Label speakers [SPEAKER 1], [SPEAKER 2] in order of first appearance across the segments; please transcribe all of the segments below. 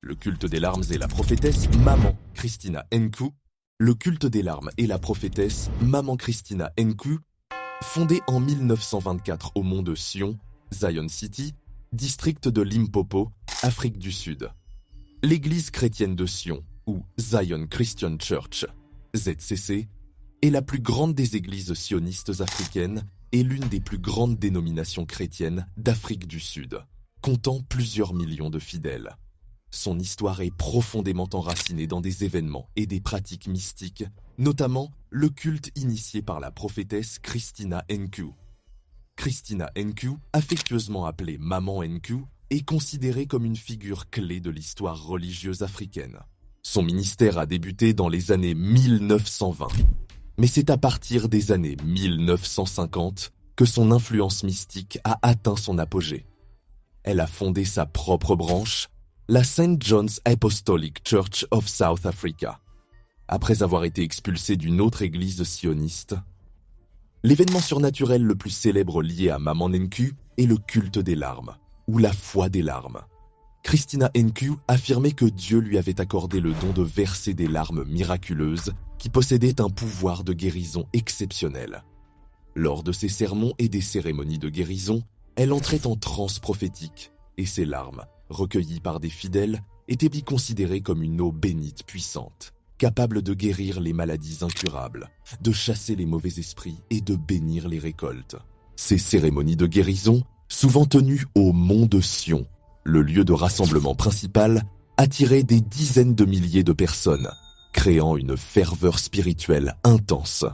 [SPEAKER 1] Le culte des larmes et la prophétesse Maman Christina Nku. Le culte des larmes et la prophétesse Maman Christina Nku, fondée en 1924 au mont de Sion, Zion City, district de Limpopo, Afrique du Sud. L'église chrétienne de Sion, ou Zion Christian Church, ZCC, est la plus grande des églises sionistes africaines et l'une des plus grandes dénominations chrétiennes d'Afrique du Sud, comptant plusieurs millions de fidèles. Son histoire est profondément enracinée dans des événements et des pratiques mystiques, notamment le culte initié par la prophétesse Christina Nku. Christina Nku, affectueusement appelée Maman Nku, est considérée comme une figure clé de l'histoire religieuse africaine. Son ministère a débuté dans les années 1920, mais c'est à partir des années 1950 que son influence mystique a atteint son apogée. Elle a fondé sa propre branche, la St. John's Apostolic Church of South Africa, après avoir été expulsée d'une autre église sioniste. L'événement surnaturel le plus célèbre lié à Maman Nku est le culte des larmes, ou la foi des larmes. Christina Nku affirmait que Dieu lui avait accordé le don de verser des larmes miraculeuses qui possédaient un pouvoir de guérison exceptionnel. Lors de ses sermons et des cérémonies de guérison, elle entrait en transe prophétique, et ses larmes, recueillies par des fidèles, étaient considérées comme une eau bénite puissante, capable de guérir les maladies incurables, de chasser les mauvais esprits et de bénir les récoltes. Ces cérémonies de guérison, souvent tenues au mont de Sion, le lieu de rassemblement principal, attiraient des dizaines de milliers de personnes, créant une ferveur spirituelle intense.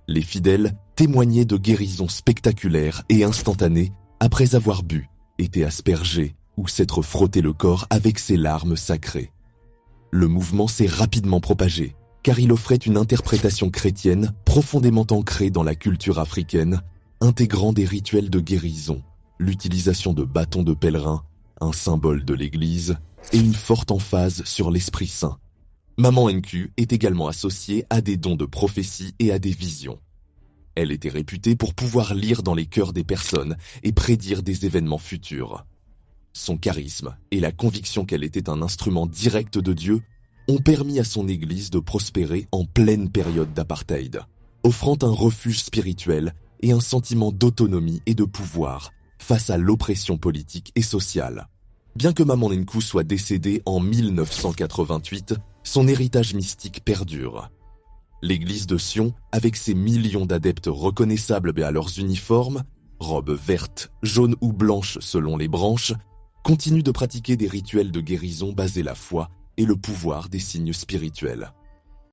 [SPEAKER 1] Les fidèles témoignaient de guérisons spectaculaires et instantanées après avoir bu, été aspergés ou s'être frotté le corps avec ces larmes sacrées. Le mouvement s'est rapidement propagé, car il offrait une interprétation chrétienne profondément ancrée dans la culture africaine, intégrant des rituels de guérison, l'utilisation de bâtons de pèlerin, un symbole de l'Église, et une forte emphase sur l'Esprit Saint. Maman Nku est également associée à des dons de prophétie et à des visions. Elle était réputée pour pouvoir lire dans les cœurs des personnes et prédire des événements futurs. Son charisme et la conviction qu'elle était un instrument direct de Dieu ont permis à son église de prospérer en pleine période d'apartheid, offrant un refuge spirituel et un sentiment d'autonomie et de pouvoir face à l'oppression politique et sociale. Bien que Maman Nku soit décédée en 1988, son héritage mystique perdure. L'église de Sion, avec ses millions d'adeptes reconnaissables à leurs uniformes, robes vertes, jaunes ou blanches selon les branches, continue de pratiquer des rituels de guérison basés la foi et le pouvoir des signes spirituels.